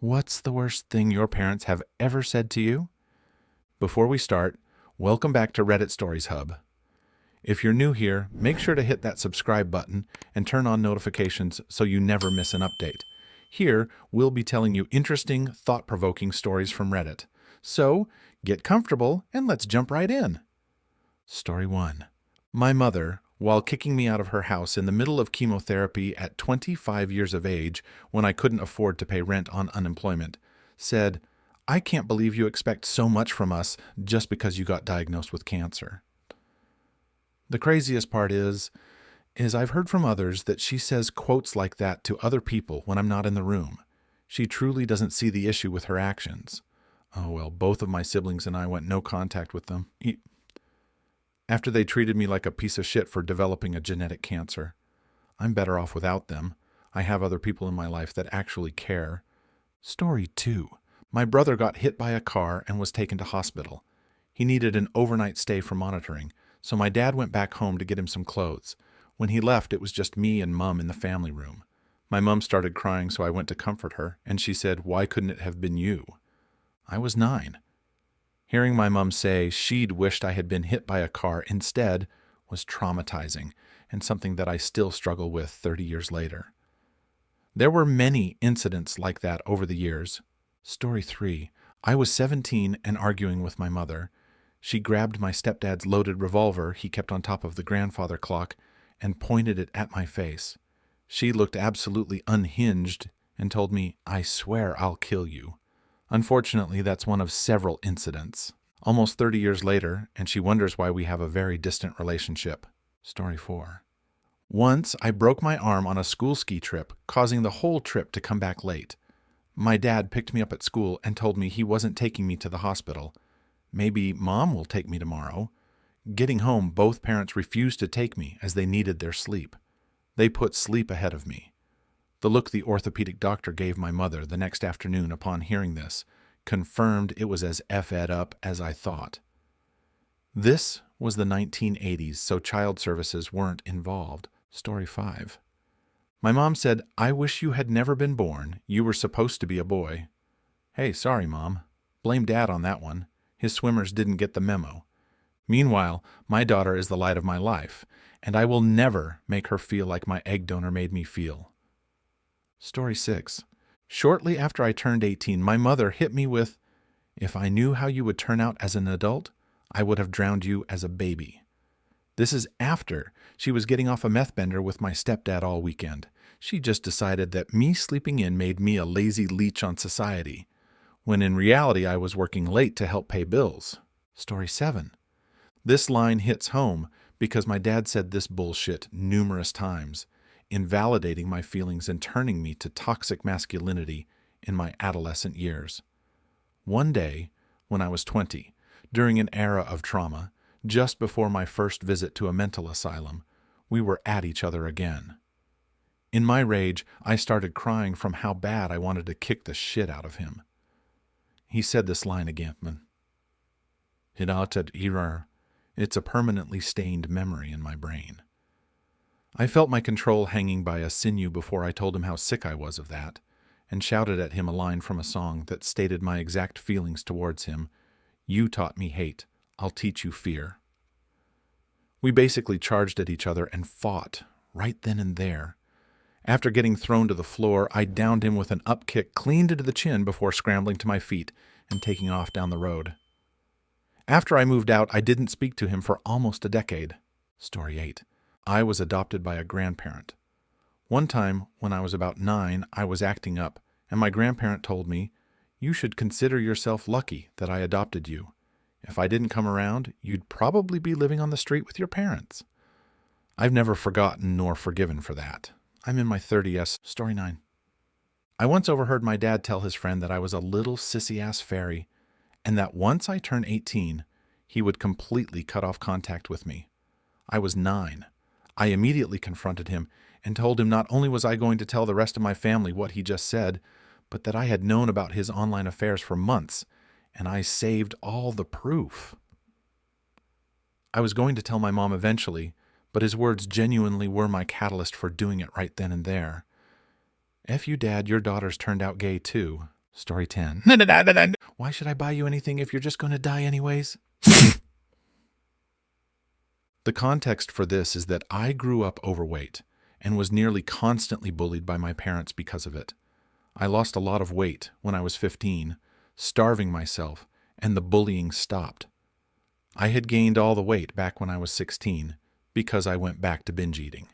What's the worst thing your parents have ever said to you? Before we start, welcome back to Reddit Stories Hub. If you're new here, make sure to hit that subscribe button and turn on notifications so you never miss an update. Here, we'll be telling you interesting, thought-provoking stories from Reddit. So, get comfortable and let's jump right in. Story 1. My mother, while kicking me out of her house in the middle of chemotherapy at 25 years of age when I couldn't afford to pay rent on unemployment, said, "I can't believe you expect so much from us just because you got diagnosed with cancer." The craziest part is I've heard from others that she says quotes like that to other people when I'm not in the room. She truly doesn't see the issue with her actions. Oh well, both of my siblings and I went no contact with them after they treated me like a piece of shit for developing a genetic cancer. I'm better off without them. I have other people in my life that actually care. Story 2. My brother got hit by a car and was taken to hospital. He needed an overnight stay for monitoring, so my dad went back home to get him some clothes. When he left, it was just me and Mum in the family room. My mum started crying, so I went to comfort her, and she said, "Why couldn't it have been you?" I was 9. Hearing my mum say she'd wished I had been hit by a car instead was traumatizing and something that I still struggle with 30 years later. There were many incidents like that over the years. Story 3. I was 17 and arguing with my mother. She grabbed my stepdad's loaded revolver he kept on top of the grandfather clock and pointed it at my face. She looked absolutely unhinged and told me, "I swear I'll kill you." Unfortunately, that's one of several incidents. Almost 30 years later, and she wonders why we have a very distant relationship. Story 4. Once, I broke my arm on a school ski trip, causing the whole trip to come back late. My dad picked me up at school and told me he wasn't taking me to the hospital. Maybe Mom will take me tomorrow. Getting home, both parents refused to take me as they needed their sleep. They put sleep ahead of me. The look the orthopedic doctor gave my mother the next afternoon upon hearing this confirmed it was as F-ed up as I thought. This was the 1980s, so child services weren't involved. Story 5. My mom said, "I wish you had never been born. You were supposed to be a boy." Hey, sorry, Mom. Blame Dad on that one. His swimmers didn't get the memo. Meanwhile, my daughter is the light of my life, and I will never make her feel like my egg donor made me feel. Story 6. Shortly after I turned 18, my mother hit me with, "If I knew how you would turn out as an adult, I would have drowned you as a baby." This is after she was getting off a meth bender with my stepdad all weekend. She just decided that me sleeping in made me a lazy leech on society, when in reality I was working late to help pay bills. Story 7. This line hits home because my dad said this bullshit numerous times, invalidating my feelings and turning me to toxic masculinity in my adolescent years. One day, when I was 20, during an era of trauma, just before my first visit to a mental asylum, we were at each other again. In my rage, I started crying from how bad I wanted to kick the shit out of him. He said this line again. It's a permanently stained memory in my brain. I felt my control hanging by a sinew before I told him how sick I was of that, and shouted at him a line from a song that stated my exact feelings towards him. "You taught me hate, I'll teach you fear." We basically charged at each other and fought, right then and there. After getting thrown to the floor, I downed him with an up kick clean into the chin before scrambling to my feet and taking off down the road. After I moved out, I didn't speak to him for almost a decade. Story 8. I was adopted by a grandparent. One time, when I was about 9, I was acting up, and my grandparent told me, "You should consider yourself lucky that I adopted you. If I didn't come around, you'd probably be living on the street with your parents." I've never forgotten nor forgiven for that. I'm in my 30s. Story 9. I once overheard my dad tell his friend that I was a little sissy-ass fairy, and that once I turned 18, he would completely cut off contact with me. I was 9. I immediately confronted him and told him not only was I going to tell the rest of my family what he just said, but that I had known about his online affairs for months, and I saved all the proof. I was going to tell my mom eventually, but his words genuinely were my catalyst for doing it right then and there. "F you, Dad, your daughter's turned out gay too." Story 10. Why should I buy you anything if you're just going to die anyways? The context for this is that I grew up overweight and was nearly constantly bullied by my parents because of it. I lost a lot of weight when I was 15, starving myself, and the bullying stopped. I had gained all the weight back when I was 16 because I went back to binge eating.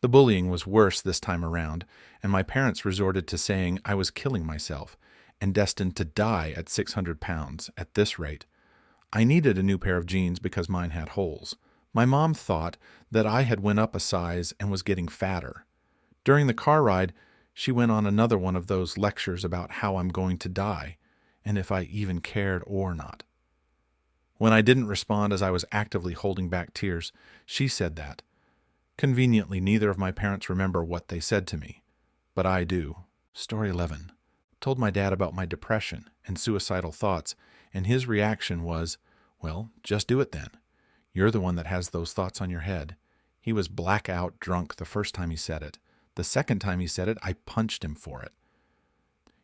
The bullying was worse this time around, and my parents resorted to saying I was killing myself and destined to die at 600 pounds at this rate. I needed a new pair of jeans because mine had holes. My mom thought that I had went up a size and was getting fatter. During the car ride, she went on another one of those lectures about how I'm going to die, and if I even cared or not. When I didn't respond as I was actively holding back tears, she said that. Conveniently, neither of my parents remember what they said to me, but I do. Story 11. Told my dad about my depression and suicidal thoughts, and his reaction was, well, just do it then. You're the one that has those thoughts on your head. He was blackout drunk the first time he said it. The second time he said it, I punched him for it.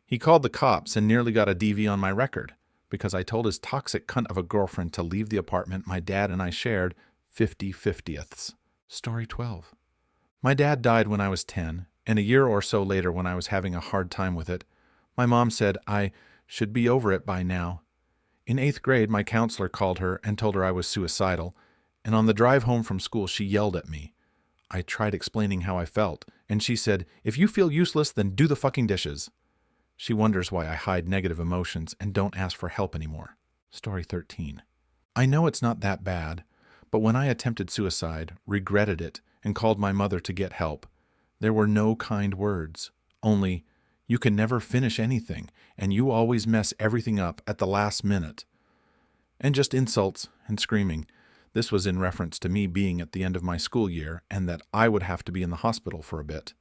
He called the cops and nearly got a DV on my record because I told his toxic cunt of a girlfriend to leave the apartment my dad and I shared 50/50ths. Story 12. My dad died when I was 10, and a year or so later when I was having a hard time with it, my mom said I should be over it by now. In 8th grade, my counselor called her and told her I was suicidal, and on the drive home from school, she yelled at me. I tried explaining how I felt, and she said, if you feel useless, then do the fucking dishes. She wonders why I hide negative emotions and don't ask for help anymore. Story 13. I know it's not that bad, but when I attempted suicide, regretted it, and called my mother to get help, there were no kind words, only, you can never finish anything, and you always mess everything up at the last minute. And just insults and screaming. This was in reference to me being at the end of my school year and that I would have to be in the hospital for a bit.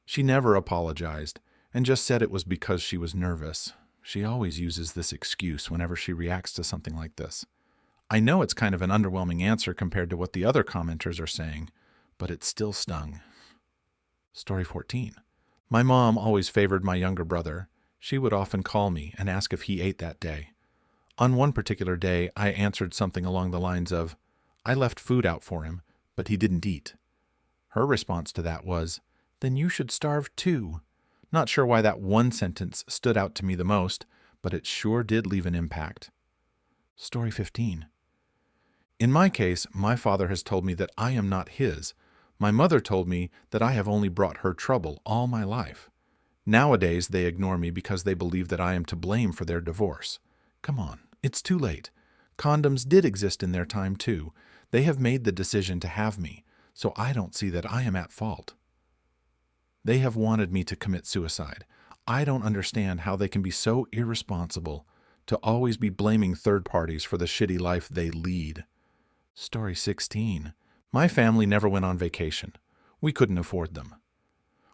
She never apologized and just said it was because she was nervous. She always uses this excuse whenever she reacts to something like this. I know it's kind of an underwhelming answer compared to what the other commenters are saying, but it still stung. Story 14. My mom always favored my younger brother. She would often call me and ask if he ate that day. On one particular day, I answered something along the lines of, I left food out for him, but he didn't eat. Her response to that was, then you should starve too. Not sure why that one sentence stood out to me the most, but it sure did leave an impact. Story 15. In my case, my father has told me that I am not his. My mother told me that I have only brought her trouble all my life. Nowadays, they ignore me because they believe that I am to blame for their divorce. Come on, it's too late. Condoms did exist in their time too. They have made the decision to have me, so I don't see that I am at fault. They have wanted me to commit suicide. I don't understand how they can be so irresponsible to always be blaming third parties for the shitty life they lead. Story 16. My family never went on vacation. We couldn't afford them.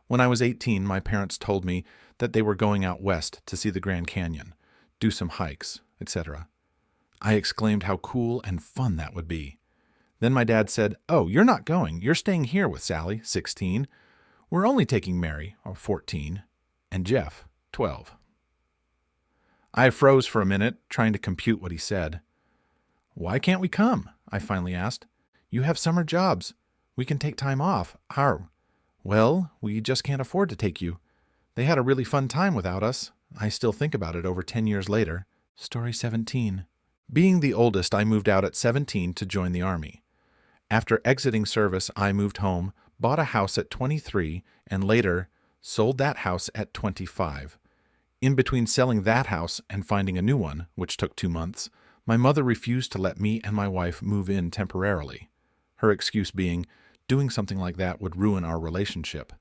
When I was 18, my parents told me that they were going out west to see the Grand Canyon, do some hikes, etc. I exclaimed how cool and fun that would be. Then my dad said, oh, you're not going. You're staying here with Sally, 16. We're only taking Mary, 14, and Jeff, 12. I froze for a minute, trying to compute what he said. Why can't we come? I finally asked. You have summer jobs. We can take time off. Well, we just can't afford to take you. They had a really fun time without us. I still think about it over 10 years later. Story 17. Being the oldest, I moved out at 17 to join the Army. After exiting service, I moved home, bought a house at 23, and later sold that house at 25. In between selling that house and finding a new one, which took 2 months, my mother refused to let me and my wife move in temporarily. Her excuse being, doing something like that would ruin our relationship.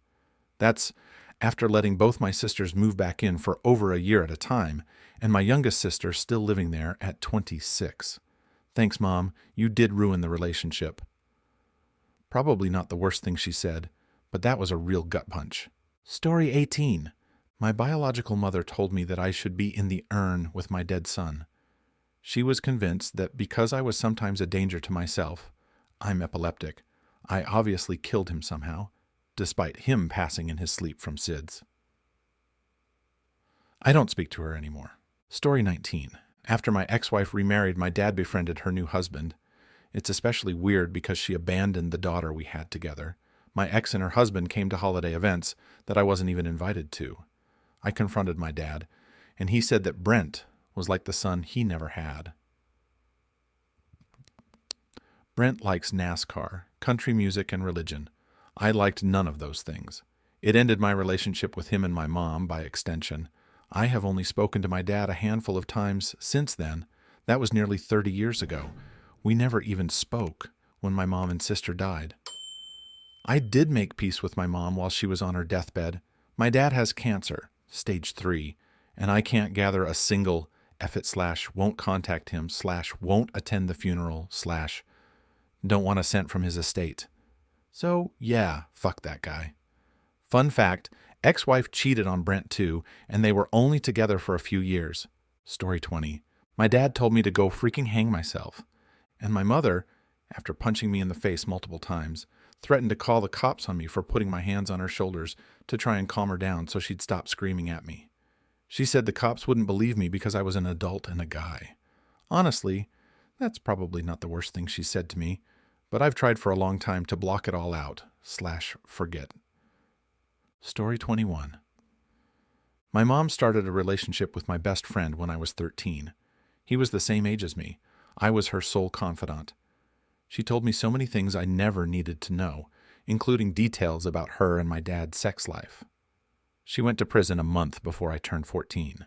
That's after letting both my sisters move back in for over a year at a time, and my youngest sister still living there at 26. Thanks, Mom. You did ruin the relationship. Probably not the worst thing she said, but that was a real gut punch. Story 18. My biological mother told me that I should be in the urn with my dead son. She was convinced that because I was sometimes a danger to myself, I'm epileptic, I obviously killed him somehow, despite him passing in his sleep from SIDS. I don't speak to her anymore. Story 19. After my ex-wife remarried, my dad befriended her new husband. It's especially weird because she abandoned the daughter we had together. My ex and her husband came to holiday events that I wasn't even invited to. I confronted my dad, and he said that Brent was like the son he never had. Brent likes NASCAR, country music, and religion. I liked none of those things. It ended my relationship with him and my mom by extension. I have only spoken to my dad a handful of times since then. That was nearly 30 years ago. We never even spoke when my mom and sister died. I did make peace with my mom while she was on her deathbed. My dad has cancer, stage 3, and I can't gather a single /won't contact him /won't attend the funeral /don't want a cent from his estate. So yeah, fuck that guy. Fun fact, ex-wife cheated on Brent too, and they were only together for a few years. Story 20. My dad told me to go freaking hang myself. And my mother, after punching me in the face multiple times, threatened to call the cops on me for putting my hands on her shoulders to try and calm her down so she'd stop screaming at me. She said the cops wouldn't believe me because I was an adult and a guy. Honestly, that's probably not the worst thing she said to me, but I've tried for a long time to block it all out /forget. Story 21. My mom started a relationship with my best friend when I was 13. He was the same age as me. I was her sole confidant. She told me so many things I never needed to know, including details about her and my dad's sex life. She went to prison a month before I turned 14.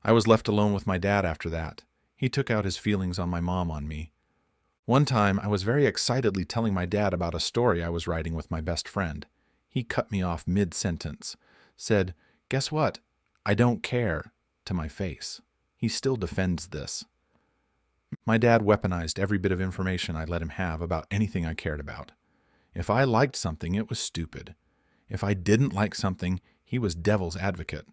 I was left alone with my dad after that. He took out his feelings on my mom on me. One time, I was very excitedly telling my dad about a story I was writing with my best friend. He cut me off mid-sentence, said, "Guess what? I don't care," to my face. He still defends this. My dad weaponized every bit of information I let him have about anything I cared about. If I liked something, it was stupid. If I didn't like something, he was devil's advocate.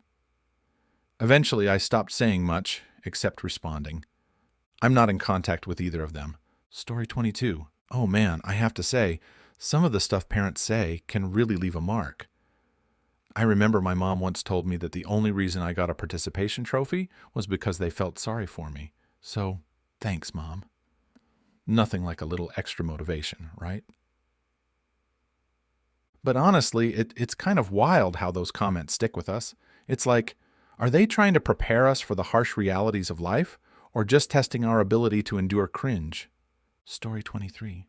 Eventually, I stopped saying much, except responding. I'm not in contact with either of them. Story 22. Oh man, I have to say, some of the stuff parents say can really leave a mark. I remember my mom once told me that the only reason I got a participation trophy was because they felt sorry for me. So, thanks, Mom. Nothing like a little extra motivation, right? But honestly, it's kind of wild how those comments stick with us. It's like, are they trying to prepare us for the harsh realities of life, or just testing our ability to endure cringe? Story 23.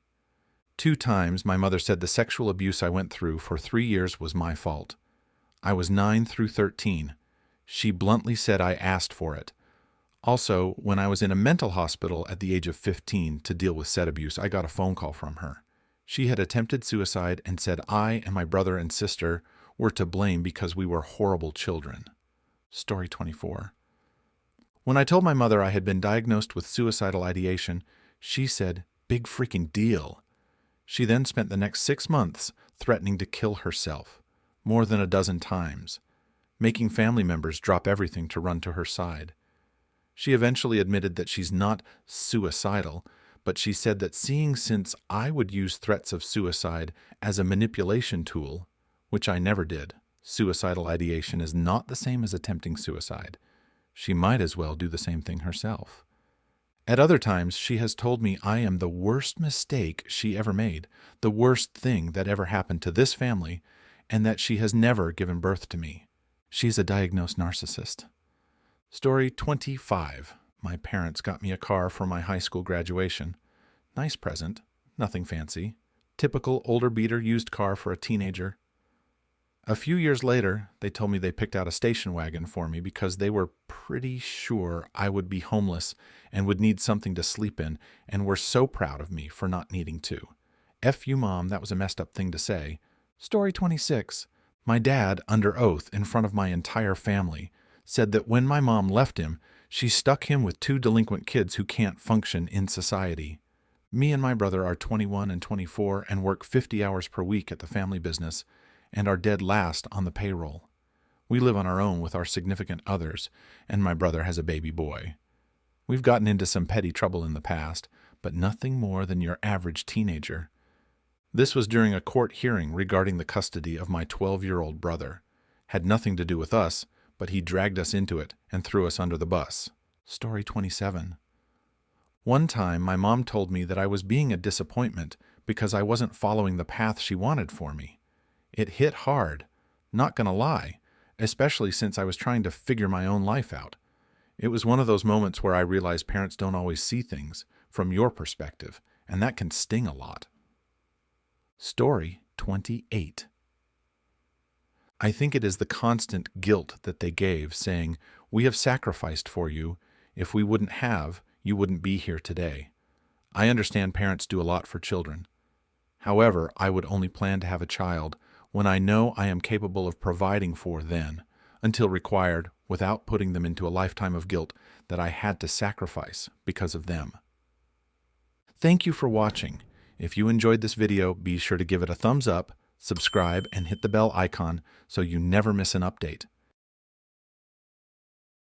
2 times my mother said the sexual abuse I went through for 3 years was my fault. I was 9 through 13. She bluntly said I asked for it. Also, when I was in a mental hospital at the age of 15 to deal with said abuse, I got a phone call from her. She had attempted suicide and said I and my brother and sister were to blame because we were horrible children. Story 24. When I told my mother I had been diagnosed with suicidal ideation, she said, "Big freaking deal." She then spent the next 6 months threatening to kill herself, more than a dozen times, making family members drop everything to run to her side. She eventually admitted that she's not suicidal, but she said that since I would use threats of suicide as a manipulation tool, which I never did, suicidal ideation is not the same as attempting suicide. She might as well do the same thing herself. At other times, she has told me I am the worst mistake she ever made, the worst thing that ever happened to this family, and that she has never given birth to me. She's a diagnosed narcissist. Story 25. My parents got me a car for my high school graduation. Nice present, nothing fancy. Typical older beater used car for a teenager. A few years later, they told me they picked out a station wagon for me because they were pretty sure I would be homeless and would need something to sleep in, and were so proud of me for not needing to. F you, Mom, that was a messed up thing to say. Story 26. My dad, under oath in front of my entire family, said that when my mom left him, she stuck him with 2 delinquent kids who can't function in society. Me and my brother are 21 and 24 and work 50 hours per week at the family business, and are dead last on the payroll. We live on our own with our significant others, and my brother has a baby boy. We've gotten into some petty trouble in the past, but nothing more than your average teenager. This was during a court hearing regarding the custody of my 12-year-old brother. Had nothing to do with us, but he dragged us into it and threw us under the bus. Story 27. One time, my mom told me that I was being a disappointment because I wasn't following the path she wanted for me. It hit hard, not gonna lie, especially since I was trying to figure my own life out. It was one of those moments where I realized parents don't always see things from your perspective, and that can sting a lot. Story 28. I think it is the constant guilt that they gave, saying, "We have sacrificed for you. If we wouldn't have, you wouldn't be here today." I understand parents do a lot for children. However, I would only plan to have a child when I know I am capable of providing for then, until required, without putting them into a lifetime of guilt that I had to sacrifice because of them. Thank you for watching. If you enjoyed this video, be sure to give it a thumbs up, subscribe, and hit the bell icon so you never miss an update.